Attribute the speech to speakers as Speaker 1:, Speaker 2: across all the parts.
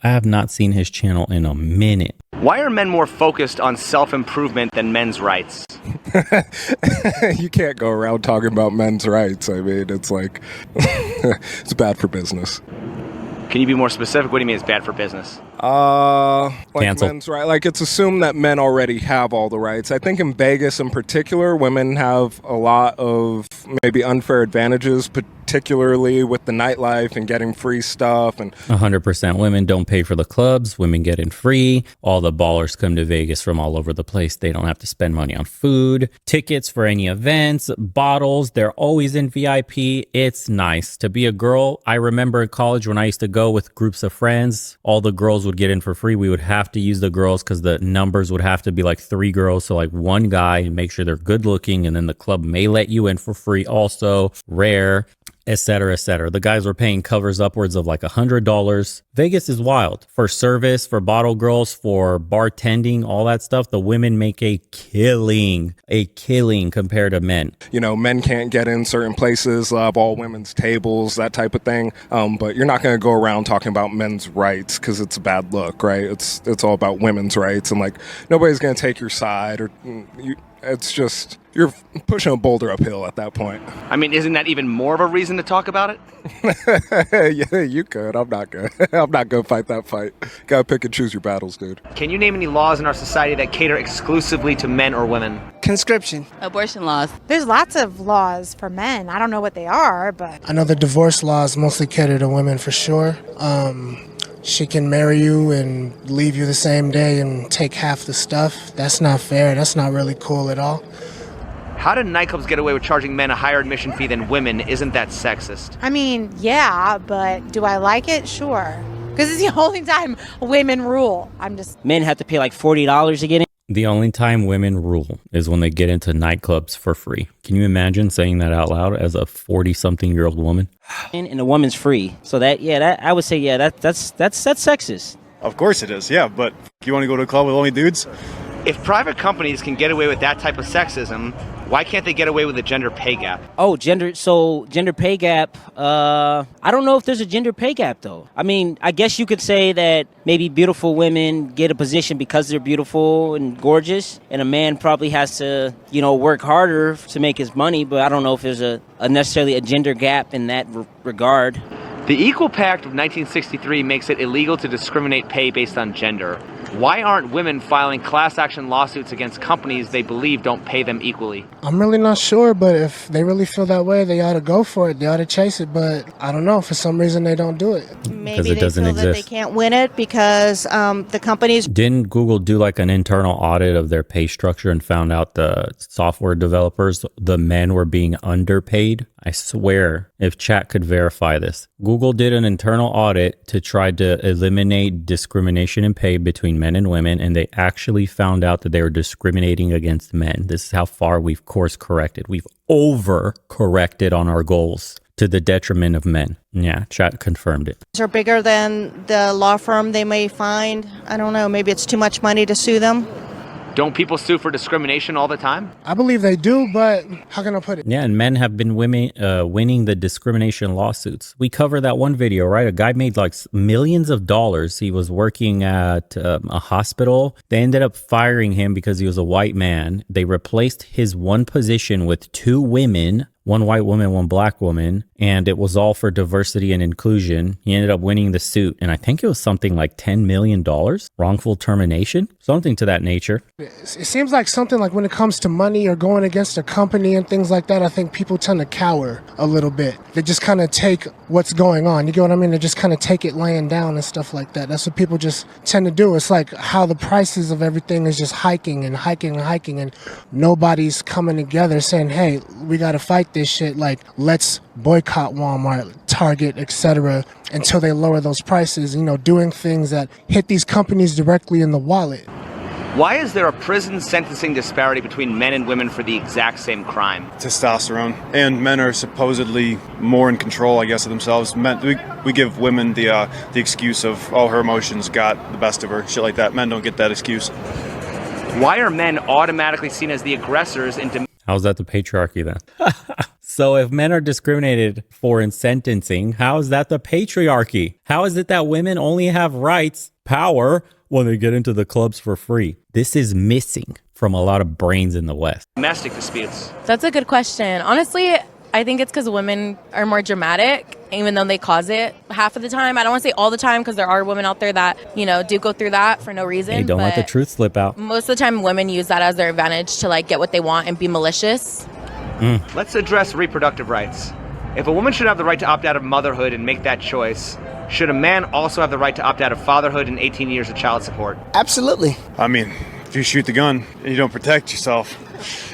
Speaker 1: I have not seen his channel in a minute.
Speaker 2: Why are men more focused on self-improvement than men's rights?
Speaker 3: You can't go around talking about men's rights. I mean, it's like, it's bad for business.
Speaker 2: Can you be more specific? What do you mean it's bad for business?
Speaker 1: Cancel.
Speaker 3: Men's right. Like, it's assumed that men already have all the rights. I think in Vegas in particular, women have a lot of maybe unfair advantages, particularly with the nightlife and getting free stuff. And
Speaker 1: 100% women don't pay for the clubs. Women get in free. All the ballers come to Vegas from all over the place. They don't have to spend money on food, tickets for any events, bottles. They're always in VIP. It's nice to be a girl. I remember in college when I used to go with groups of friends, all the girls would get in for free. We would have to use the girls because the numbers would have to be like 3 girls. So like 1 guy, and make sure they're good looking. And then the club may let you in for free also. Rare. Etc., etc. The guys were paying covers upwards of like $100. Vegas is wild. For service, for bottle girls, for bartending, all that stuff. The women make a killing compared to men.
Speaker 3: You know, men can't get in certain places, all women's tables, that type of thing. But you're not going to go around talking about men's rights because it's a bad look, right? It's all about women's rights, and like nobody's going to take your side, or it's just, you're pushing a boulder uphill at that point.
Speaker 2: I mean, isn't that even more of a reason to talk about it?
Speaker 3: Yeah, you could. I'm not good. I'm not going to fight that fight. Got to pick and choose your battles, dude.
Speaker 2: Can you name any laws in our society that cater exclusively to men or women?
Speaker 4: Conscription.
Speaker 5: Abortion laws.
Speaker 6: There's lots of laws for men. I don't know what they are, but
Speaker 4: I know the divorce laws mostly cater to women for sure. She can marry you and leave you the same day and take half the stuff. That's not fair. That's not really cool at all.
Speaker 2: How do nightclubs get away with charging men a higher admission fee than women? Isn't that sexist?
Speaker 6: I mean, yeah, but do I like it? Sure. Because it's the only time women rule.
Speaker 7: Men have to pay like $40 to get in.
Speaker 1: The only time women rule is when they get into nightclubs for free. Can you imagine saying that out loud as a 40-something-year-old woman?
Speaker 7: And a woman's free. So that I would say, that's sexist.
Speaker 8: Of course it is, yeah, but you want to go to a club with only dudes?
Speaker 2: If private companies can get away with that type of sexism, why can't they get away with a gender pay gap?
Speaker 7: Oh, gender pay gap. I don't know if there's a gender pay gap, though. I mean, I guess you could say that maybe beautiful women get a position because they're beautiful and gorgeous, and a man probably has to, work harder to make his money, but I don't know if there's a necessarily a gender gap in that regard.
Speaker 2: The Equal Pay Act of 1963 makes it illegal to discriminate pay based on gender. Why aren't women filing class action lawsuits against companies they believe don't pay them equally?
Speaker 4: I'm really not sure, but if they really feel that way, they ought to go for it. They ought to chase it, but I don't know. For some reason, they don't do it.
Speaker 6: Maybe
Speaker 1: it doesn't
Speaker 6: they feel
Speaker 1: exist.
Speaker 6: that they can't win it because the companies...
Speaker 1: Didn't Google do like an internal audit of their pay structure and found out the software developers, the men were being underpaid? I swear, if chat could verify this. Google did an internal audit to try to eliminate discrimination in pay between men and women, and they actually found out that they were discriminating against men. This is how far we've course corrected. We've over-corrected on our goals to the detriment of men. Yeah, chat confirmed it.
Speaker 6: Are bigger than the law firm they may find. I don't know, maybe it's too much money to sue them.
Speaker 2: Don't people sue for discrimination all the time?
Speaker 4: I believe they do, but how can I put it?
Speaker 1: Yeah, and men have been winning the discrimination lawsuits. We covered that one video, right? A guy made like millions of dollars. He was working at a hospital. They ended up firing him because he was a white man. They replaced his one position with 2 women. One white woman, one black woman, and it was all for diversity and inclusion. He ended up winning the suit, and I think it was something like $10 million, wrongful termination, something to that nature.
Speaker 4: It seems like something like when it comes to money or going against a company and things like that, I think people tend to cower a little bit. They just kind of take what's going on. You get what I mean? They just kind of take it laying down and stuff like that. That's what people just tend to do. It's like how the prices of everything is just hiking and hiking and hiking, and nobody's coming together saying, hey, we got to fight this shit, like let's boycott Walmart, Target, etc. until they lower those prices, doing things that hit these companies directly in the wallet.
Speaker 2: Why is there a prison sentencing disparity between men and women for the exact same crime?
Speaker 8: Testosterone. And men are supposedly more in control, I guess, of themselves. Men, we give women the excuse of, oh, her emotions got the best of her, shit like that. Men don't get that excuse.
Speaker 2: Why are men automatically seen as the aggressors in
Speaker 1: How's that the patriarchy then? So if men are discriminated for in sentencing, how is that the patriarchy? How is it that women only have rights, power, when they get into the clubs for free? This is missing from a lot of brains in the West.
Speaker 2: Domestic disputes.
Speaker 5: That's a good question. Honestly, I think it's because women are more dramatic, even though they cause it half of the time. I don't want to say all the time because there are women out there that, do go through that for no reason.
Speaker 1: Hey, don't let the truth slip out.
Speaker 5: Most of the time, women use that as their advantage to get what they want and be malicious.
Speaker 2: Let's address reproductive rights. If a woman should have the right to opt out of motherhood and make that choice, should a man also have the right to opt out of fatherhood and 18 years of child support?
Speaker 9: Absolutely.
Speaker 8: I mean, if you shoot the gun and you don't protect yourself,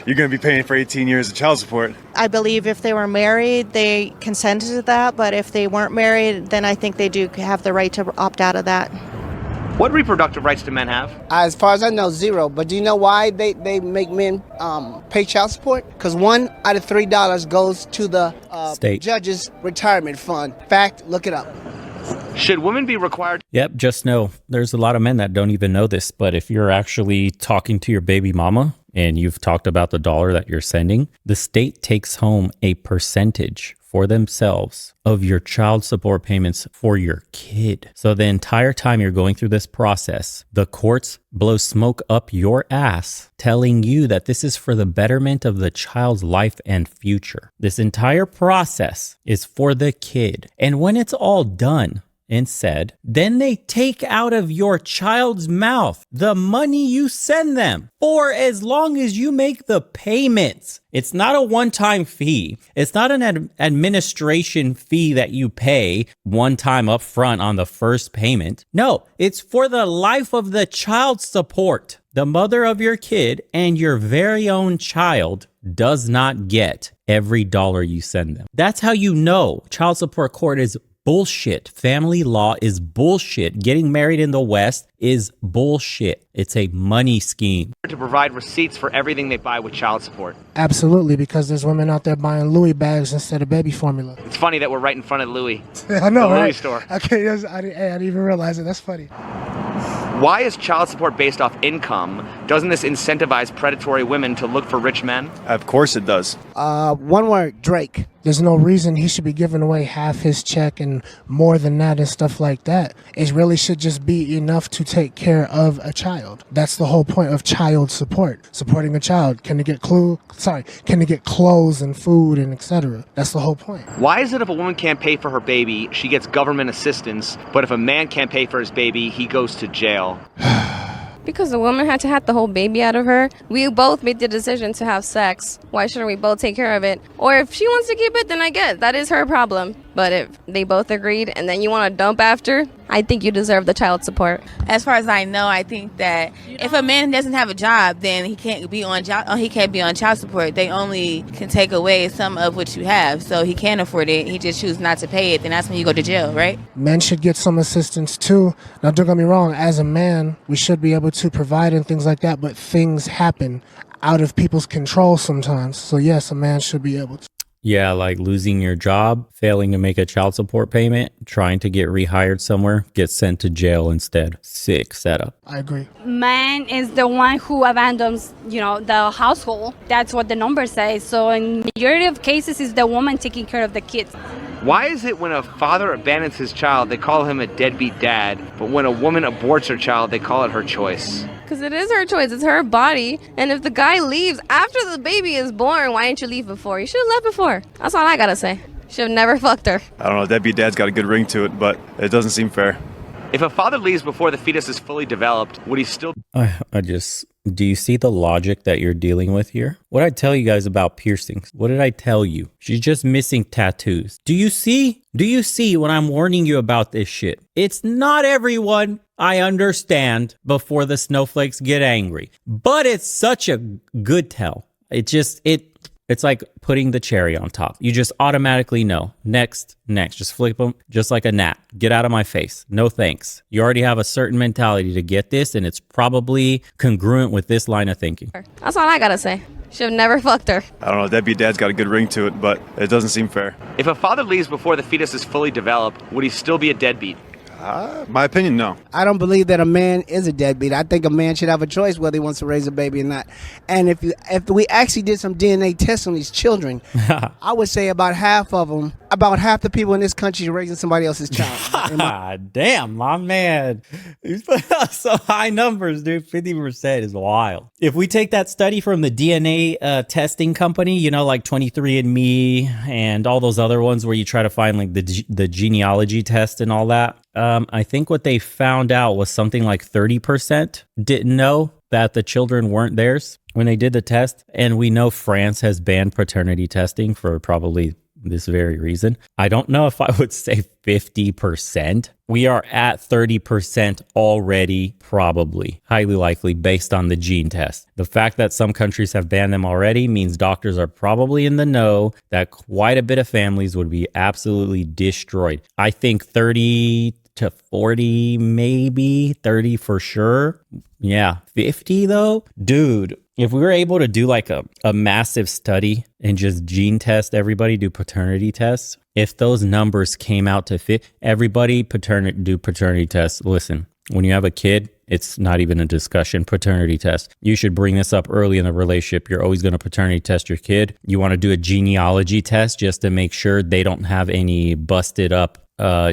Speaker 8: you're going to be paying for 18 years of child support.
Speaker 10: I believe if they were married, they consented to that, but if they weren't married, then I think they do have the right to opt out of that.
Speaker 2: What reproductive rights do men have?
Speaker 9: As far as I know, zero. But do you know why they make men pay child support? Because $1 out of $3 goes to the
Speaker 1: State
Speaker 9: judge's retirement fund. Fact, look it up.
Speaker 2: Should women be required?
Speaker 1: Yep, just know there's a lot of men that don't even know this, but if you're actually talking to your baby mama and you've talked about the dollar that you're sending, the state takes home a percentage for themselves of your child support payments for your kid. So the entire time you're going through this process, the courts blow smoke up your ass telling you that this is for the betterment of the child's life and future. This entire process is for the kid. And when it's all done and said, then they take out of your child's mouth the money you send them for as long as you make the payments. It's not a one-time fee. It's not an administration fee that you pay one time up front on the first payment. No, it's for the life of the child support. The mother of your kid and your very own child does not get every dollar you send them. That's how you know child support court is bullshit. Family law is bullshit. Getting married in the West is bullshit. It's a money scheme.
Speaker 2: To provide receipts for everything they buy with child support.
Speaker 4: Absolutely, because there's women out there buying Louis bags instead of baby formula.
Speaker 2: It's funny that we're right in front of Louis.
Speaker 4: I know,
Speaker 2: the
Speaker 4: right?
Speaker 2: Louis store.
Speaker 4: Okay, I didn't even realize it. That's funny.
Speaker 2: Why is child support based off income? Doesn't this incentivize predatory women to look for rich men?
Speaker 8: Of course it does.
Speaker 9: One word, Drake.
Speaker 4: There's no reason he should be giving away half his check and more than that and stuff like that. It really should just be enough to take care of a child. That's the whole point of child support. Supporting a child. Can they get clothes and food and etc.? That's the whole point.
Speaker 2: Why is it if a woman can't pay for her baby, she gets government assistance, but if a man can't pay for his baby, he goes to jail?
Speaker 11: Because the woman had to have the whole baby out of her. We both made the decision to have sex. Why shouldn't we both take care of it? Or if she wants to keep it, then I guess that is her problem. But if they both agreed and then you want to dump after, I think you deserve the child support.
Speaker 12: As far as I know, I think that if a man doesn't have a job, then he can't be on child support. They only can take away some of what you have. So he can't afford it. He just chooses not to pay it. Then that's when you go to jail, right?
Speaker 4: Men should get some assistance too. Now, don't get me wrong. As a man, we should be able to provide and things like that. But things happen out of people's control sometimes. So yes, a man should be able to.
Speaker 1: Yeah, like losing your job, failing to make a child support payment, trying to get rehired somewhere, get sent to jail instead. Sick setup.
Speaker 4: I agree.
Speaker 13: Man is the one who abandons, the household. That's what the numbers say. So in majority of cases, it's the woman taking care of the kids.
Speaker 2: Why is it when a father abandons his child, they call him a deadbeat dad, but when a woman aborts her child, they call it her choice?
Speaker 11: Because it is her choice. It's her body. And if the guy leaves after the baby is born, why didn't you leave before? You should have left before. That's all I gotta say. Should have never fucked her.
Speaker 8: I don't know, deadbeat dad's got a good ring to it, but it doesn't seem fair.
Speaker 2: If a father leaves before the fetus is fully developed, would he still...
Speaker 1: Do you see the logic that you're dealing with here? What did I tell you guys about piercings? What did I tell you? She's just missing tattoos. Do you see when I'm warning you about this shit? It's not everyone, I understand, before the snowflakes get angry. But it's such a good tell. It's like putting the cherry on top. You just automatically know. Next. Just flip them just like a gnat. Get out of my face. No thanks. You already have a certain mentality to get this, and it's probably congruent with this line of thinking.
Speaker 11: That's all I gotta say. Should have never fucked her.
Speaker 8: I don't know, deadbeat dad's got a good ring to it, but it doesn't seem fair.
Speaker 2: If a father leaves before the fetus is fully developed, would he still be a deadbeat?
Speaker 8: My opinion, no.
Speaker 9: I don't believe that a man is a deadbeat. I think a man should have a choice whether he wants to raise a baby or not. And if we actually did some DNA tests on these children, I would say about half the people in this country are raising somebody else's child.
Speaker 1: Damn, my man. He's put out some high numbers, dude. 50% is wild. If we take that study from the DNA testing company, you know, like 23andMe and all those other ones where you try to find like the genealogy test and all that, I think what they found out was something like 30% didn't know that the children weren't theirs when they did the test. And we know France has banned paternity testing for probably this very reason. I don't know if I would say 50%. We are at 30% already, probably, highly likely, based on the gene test. The fact that some countries have banned them already means doctors are probably in the know that quite a bit of families would be absolutely destroyed. I think 30 to 40, maybe 30 for sure. Yeah, 50 though? Dude, if we were able to do like a massive study and just gene test everybody, do paternity tests, if those numbers came out to fit, everybody do paternity tests. Listen, when you have a kid, it's not even a discussion. Paternity test. You should bring this up early in the relationship. You're always going to paternity test your kid. You want to do a genealogy test just to make sure they don't have any busted up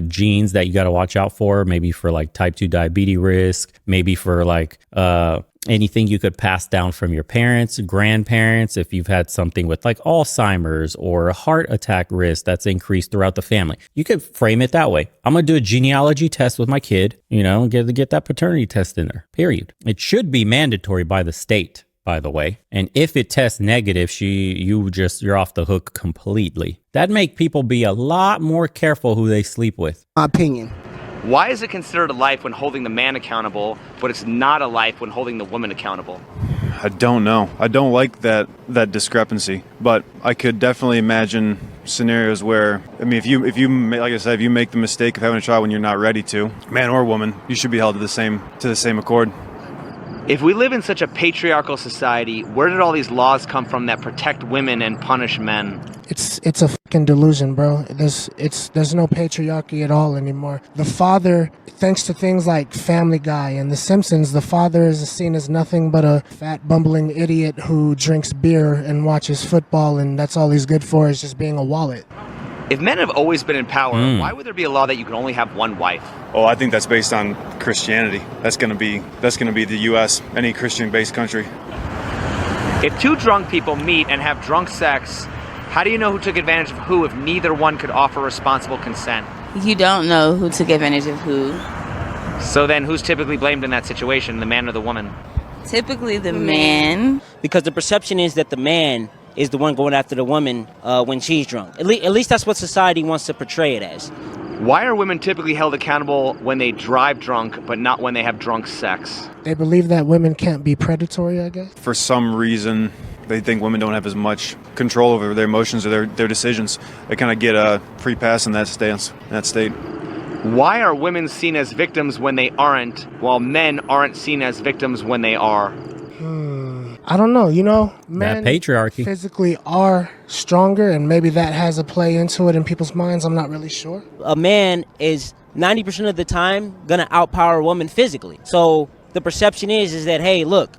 Speaker 1: genes that you got to watch out for, maybe for like type 2 diabetes risk, maybe for like anything you could pass down from your parents, grandparents, if you've had something with like Alzheimer's or a heart attack risk that's increased throughout the family. You could frame it that way. I'm going to do a genealogy test with my kid, you know, and get that paternity test in there, period. It should be mandatory by the state, by the way. And if it tests negative, you're off the hook completely. That'd make people be a lot more careful who they sleep with.
Speaker 9: My opinion.
Speaker 2: Why is it considered a life when holding the man accountable, but it's not a life when holding the woman accountable?
Speaker 8: I don't know. I don't like that discrepancy, but I could definitely imagine scenarios where, I mean, if you like I said, if you make the mistake of having a child when you're not ready to, man or woman, you should be held to the same accord.
Speaker 2: If we live in such a patriarchal society, where did all these laws come from that protect women and punish men?
Speaker 4: It's a fucking delusion, bro. There's no patriarchy at all anymore. The father, thanks to things like Family Guy and The Simpsons, the father is seen as nothing but a fat, bumbling idiot who drinks beer and watches football, and that's all he's good for is just being a wallet.
Speaker 2: If men have always been in power, why would there be a law that you can only have one wife?
Speaker 8: Oh, I think that's based on Christianity. That's going to be the U.S., any Christian-based country.
Speaker 2: If two drunk people meet and have drunk sex, how do you know who took advantage of who if neither one could offer responsible consent?
Speaker 12: You don't know who took advantage of who.
Speaker 2: So then who's typically blamed in that situation, the man or the woman?
Speaker 12: Typically the man.
Speaker 7: Because the perception is that the man is the one going after the woman when she's drunk. At least that's what society wants to portray it as.
Speaker 2: Why are women typically held accountable when they drive drunk, but not when they have drunk sex?
Speaker 4: They believe that women can't be predatory, I guess.
Speaker 8: For some reason, they think women don't have as much control over their emotions or their decisions. They kind of get a free pass in that state.
Speaker 2: Why are women seen as victims when they aren't, while men aren't seen as victims when they are?
Speaker 4: I don't know. You know, men
Speaker 1: that patriarchy
Speaker 4: physically are stronger, and maybe that has a play into it in people's minds. I'm not really sure.
Speaker 7: A man is 90% of the time gonna outpower a woman physically. So the perception is that, hey, look,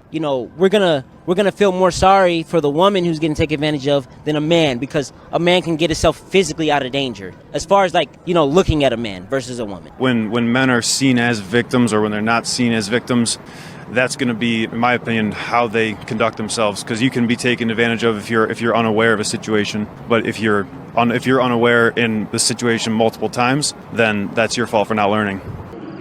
Speaker 7: you know, we're gonna feel more sorry for the woman who's getting taken advantage of than a man, because a man can get himself physically out of danger. As far as like, you know, looking at a man versus a woman. When
Speaker 8: men are seen as victims or when they're not seen as victims, that's going to be, in my opinion, how they conduct themselves. Because you can be taken advantage of if you're unaware of a situation, but if you're unaware in the situation multiple times, then that's your fault for not learning.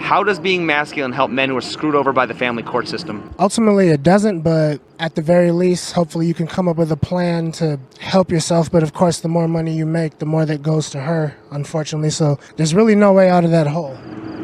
Speaker 2: How does being masculine help men who are screwed over by the family court system?
Speaker 4: Ultimately, it doesn't, but at the very least, hopefully you can come up with a plan to help yourself. But of course, the more money you make, the more that goes to her, unfortunately. So there's really no way out of that hole.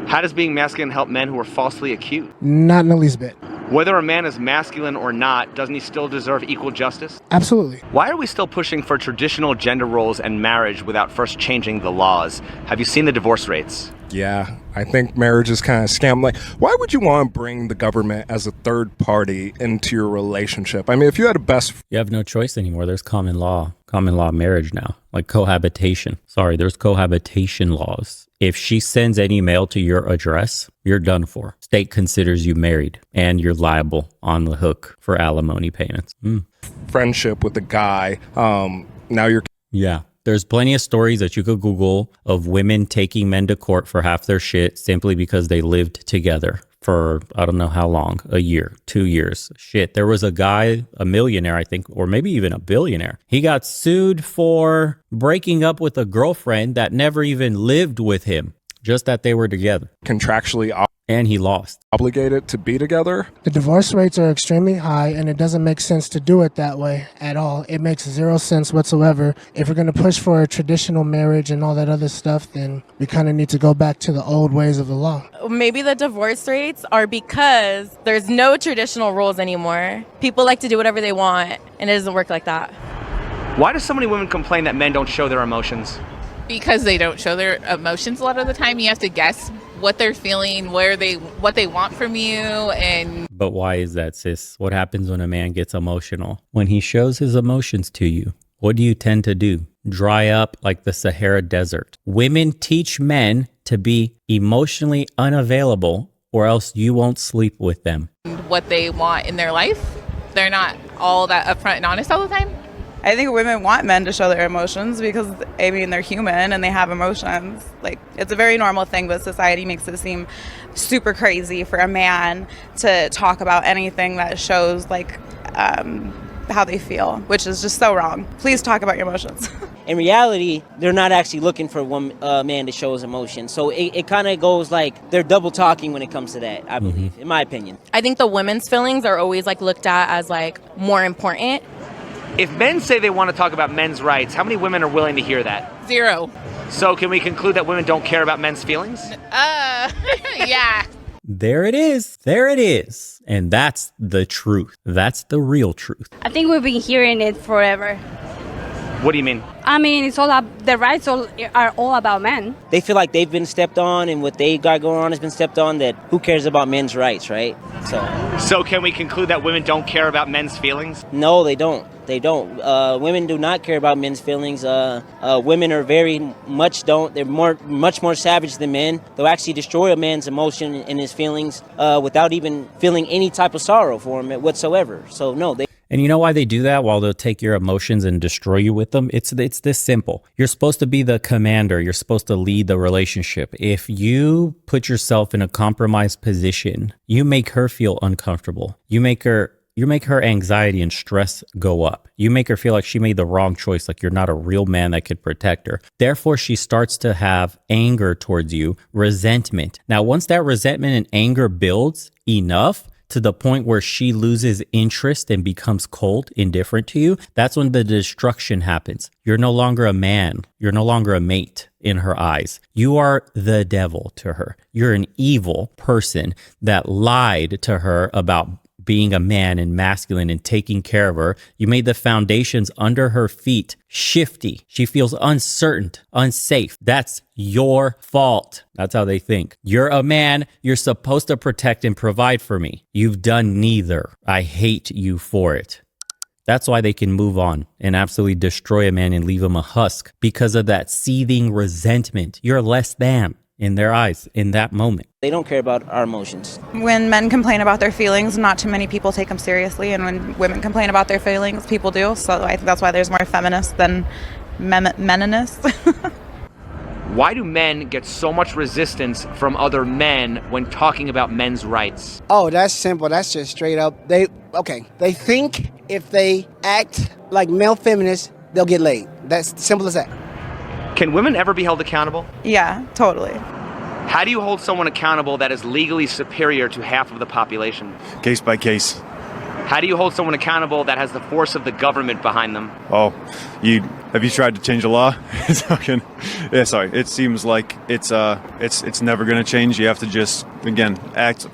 Speaker 2: How does being masculine help men who are falsely accused?
Speaker 4: Not in the least bit.
Speaker 2: Whether a man is masculine or not, doesn't he still deserve equal justice?
Speaker 4: Absolutely.
Speaker 2: Why are we still pushing for traditional gender roles and marriage without first changing the laws? Have you seen the divorce rates?
Speaker 3: Yeah, I think marriage is kind of a scam. Like, why would you want to bring the government as a third party into your relationship? I mean, if you had a best...
Speaker 1: You have no choice anymore. There's common law marriage now, like cohabitation. Sorry, there's cohabitation laws. If she sends any mail to your address, you're done for. State considers you married and you're liable on the hook for alimony payments.
Speaker 3: friendship with a guy, now you're...
Speaker 1: Yeah. There's plenty of stories that you could Google of women taking men to court for half their shit simply because they lived together for, I don't know how long, a year, 2 years. Shit, there was a guy, a millionaire, I think, or maybe even a billionaire. He got sued for breaking up with a girlfriend that never even lived with him, just that they were together.
Speaker 3: Contractually
Speaker 1: and he lost.
Speaker 3: Obligated to be together?
Speaker 4: The divorce rates are extremely high, and it doesn't make sense to do it that way at all. It makes zero sense whatsoever. If we're going to push for a traditional marriage and all that other stuff, then we kind of need to go back to the old ways of the law.
Speaker 5: Maybe the divorce rates are because there's no traditional rules anymore. People like to do whatever they want, and it doesn't work like that.
Speaker 2: Why do so many women complain that men don't show their emotions?
Speaker 14: Because they don't show their emotions a lot of the time. You have to guess what they're feeling, what they want from you, and...
Speaker 1: But why is that, sis? What happens when a man gets emotional? When he shows his emotions to you, what do you tend to do? Dry up like the Sahara Desert. Women teach men to be emotionally unavailable, or else you won't sleep with them.
Speaker 14: What they want in their life. They're not all that upfront and honest all the time.
Speaker 15: I think women want men to show their emotions because, I mean, they're human and they have emotions. Like, it's a very normal thing, but society makes it seem super crazy for a man to talk about anything that shows, like, how they feel, which is just so wrong. Please talk about your emotions.
Speaker 7: In reality, they're not actually looking for one man to show his emotion. So it kind of goes like they're double talking when it comes to that, I believe, in my opinion.
Speaker 5: I think the women's feelings are always like looked at as like more important.
Speaker 2: If men say they want to talk about men's rights, how many women are willing to hear that?
Speaker 14: 0.
Speaker 2: So can we conclude that women don't care about men's feelings?
Speaker 14: Yeah.
Speaker 1: There it is. There it is. And that's the truth. That's the real truth.
Speaker 13: I think we've been hearing it forever.
Speaker 2: What do you mean?
Speaker 13: I mean, it's the rights are all about men.
Speaker 7: They feel like they've been stepped on and what they got going on has been stepped on, that who cares about men's rights, right?
Speaker 2: So can we conclude that women don't care about men's feelings?
Speaker 7: No, they don't. They don't. Women do not care about men's feelings. Women are very much don't. They're much more savage than men. They'll actually destroy a man's emotion and his feelings without even feeling any type of sorrow for him whatsoever. So no, they.
Speaker 1: And you know why they do that? While they'll take your emotions and destroy you with them? It's this simple. You're supposed to be the commander. You're supposed to lead the relationship. If you put yourself in a compromised position, you make her feel uncomfortable. You make her anxiety and stress go up. You make her feel like she made the wrong choice, like you're not a real man that could protect her. Therefore, she starts to have anger towards you, resentment. Now, once that resentment and anger builds enough to the point where she loses interest and becomes cold, indifferent to you, that's when the destruction happens. You're no longer a man. You're no longer a mate in her eyes. You are the devil to her. You're an evil person that lied to her about being a man and masculine and taking care of her. You made the foundations under her feet shifty. She feels uncertain, unsafe. That's your fault. That's how they think. You're a man. You're supposed to protect and provide for me. You've done neither. I hate you for it. That's why they can move on and absolutely destroy a man and leave him a husk because of that seething resentment. You're less than in their eyes in that moment.
Speaker 7: They don't care about our emotions.
Speaker 15: When men complain about their feelings, not too many people take them seriously. And when women complain about their feelings, people do. So I think that's why there's more feminists than meninists.
Speaker 2: Why do men get so much resistance from other men when talking about men's rights?
Speaker 9: Oh, that's simple. That's just straight up. They think if they act like male feminists, they'll get laid. That's simple as that.
Speaker 2: Can women ever be held accountable?
Speaker 15: Yeah, totally.
Speaker 2: How do you hold someone accountable that is legally superior to half of the population?
Speaker 8: Case by case.
Speaker 2: How do you hold someone accountable that has the force of the government behind them?
Speaker 8: Oh, have you tried to change the law? It seems like it's never going to change. You have to just, again, act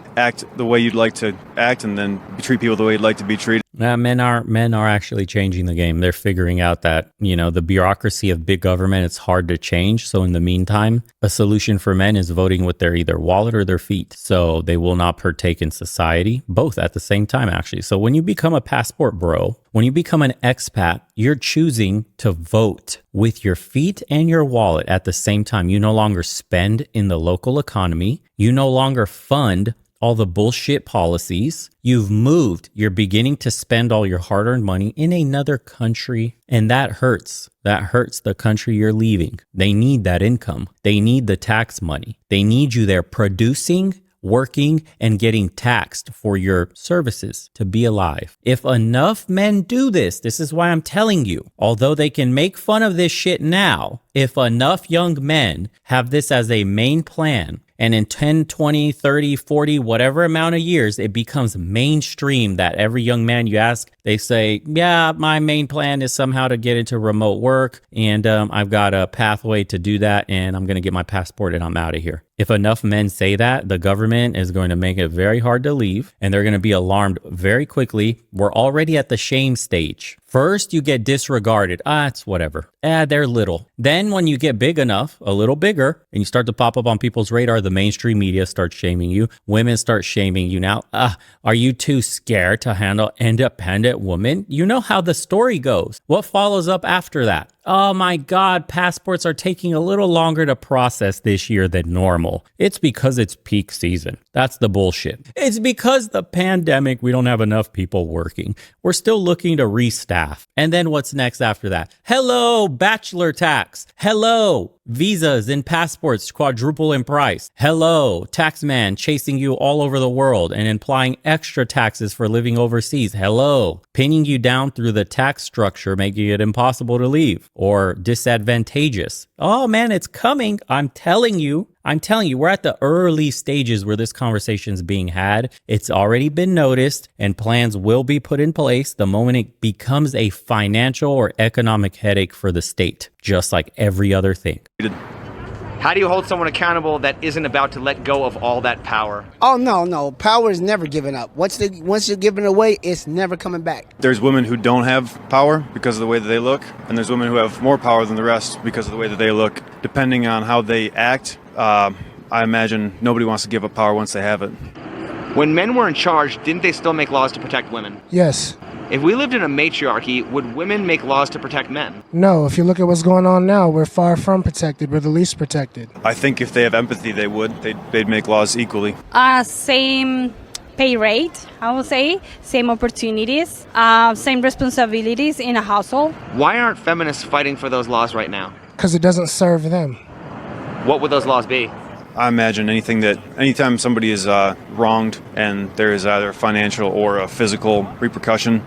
Speaker 8: the way you'd like to act and then treat people the way you'd like to be treated.
Speaker 1: Men are actually changing the game. They're figuring out that, the bureaucracy of big government, it's hard to change. So in the meantime, a solution for men is voting with their either wallet or their feet. So they will not partake in society, both at the same time, actually. So when you become a passport bro, when you become an expat, you're choosing to vote with your feet and your wallet at the same time. You no longer spend in the local economy. You no longer fund all the bullshit policies. You've moved. You're beginning to spend all your hard-earned money in another country. And that hurts. That hurts the country you're leaving. They need that income. They need the tax money. They need you there producing, working, and getting taxed for your services to be alive. If enough men do this is why I'm telling you, although they can make fun of this shit now, if enough young men have this as a main plan, and in 10, 20, 30, 40, whatever amount of years, it becomes mainstream that every young man you ask, they say, yeah, my main plan is somehow to get into remote work. And I've got a pathway to do that. And I'm going to get my passport and I'm out of here. If enough men say that, the government is going to make it very hard to leave. And they're going to be alarmed very quickly. We're already at the shame stage. First, you get disregarded. It's whatever. They're little. Then when you get big enough, a little bigger, and you start to pop up on people's radar, the mainstream media starts shaming you. Women start shaming you now. Are you too scared to handle independent women? You know how the story goes. What follows up after that? Oh my God, passports are taking a little longer to process this year than normal. It's because it's peak season. That's the bullshit. It's because the pandemic, we don't have enough people working. We're still looking to restaff. And then what's next after that? Hello, bachelor tax. Hello, visas and passports quadruple in price. Hello, taxman chasing you all over the world and implying extra taxes for living overseas. Hello, pinning you down through the tax structure, making it impossible to leave or disadvantageous. Oh man, it's coming. I'm telling you, we're at the early stages where this conversation is being had. It's already been noticed and plans will be put in place the moment it becomes a financial or economic headache for the state, just like every other thing.
Speaker 2: How do you hold someone accountable that isn't about to let go of all that power?
Speaker 9: Oh, no. Power is never given up. Once you're giving it away, it's never coming back.
Speaker 8: There's women who don't have power because of the way that they look, and there's women who have more power than the rest because of the way that they look. Depending on how they act, I imagine nobody wants to give up power once they have it.
Speaker 2: When men were in charge, didn't they still make laws to protect women?
Speaker 4: Yes.
Speaker 2: If we lived in a matriarchy, would women make laws to protect men?
Speaker 4: No, if you look at what's going on now, we're far from protected. We're the least protected.
Speaker 8: I think if they have empathy, they would. They'd make laws equally.
Speaker 13: Same pay rate, I would say. Same opportunities. Same responsibilities in a household.
Speaker 2: Why aren't feminists fighting for those laws right now?
Speaker 4: Because it doesn't serve them.
Speaker 2: What would those laws be?
Speaker 8: I imagine anytime somebody is wronged and there is either financial or a physical repercussion.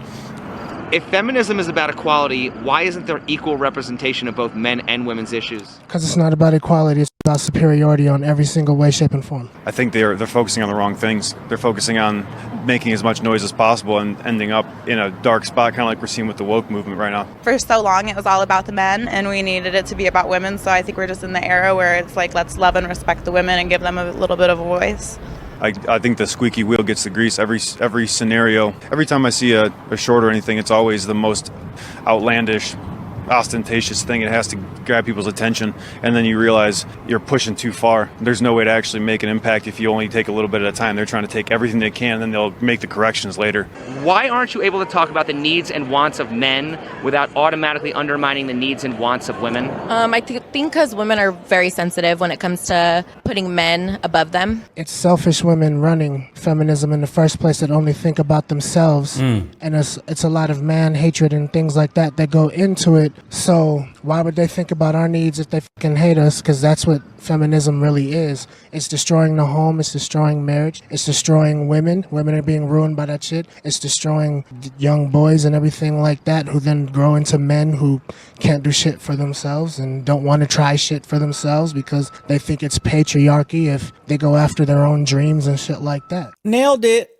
Speaker 2: If feminism is about equality, why isn't there equal representation of both men and women's issues?
Speaker 4: Because it's not about equality, it's about superiority on every single way, shape, and form.
Speaker 8: I think they're focusing on the wrong things. They're focusing on making as much noise as possible and ending up in a dark spot, kind of like we're seeing with the woke movement right now.
Speaker 15: For so long, it was all about the men, and we needed it to be about women. So I think we're just in the era where it's like, let's love and respect the women and give them a little bit of a voice.
Speaker 8: I think the squeaky wheel gets the grease every scenario. Every time I see a short or anything, it's always the most outlandish, ostentatious thing. It has to grab people's attention, and then you realize you're pushing too far. There's no way to actually make an impact if you only take a little bit at a time. They're trying to take everything they can, and then they'll make the corrections later.
Speaker 2: Why aren't you able to talk about the needs and wants of men without automatically undermining the needs and wants of women?
Speaker 5: I think because women are very sensitive when it comes to putting men above them.
Speaker 4: It's selfish women running feminism in the first place that only think about themselves. And it's a lot of man hatred and things like that go into it. So why would they think about our needs if they fucking hate us? Because that's what feminism really is. It's destroying the home. It's destroying marriage. It's destroying women. Women are being ruined by that shit. It's destroying young boys and everything like that, who then grow into men who can't do shit for themselves and don't want to try shit for themselves because they think it's patriarchy if they go after their own dreams and shit like that.
Speaker 1: Nailed it.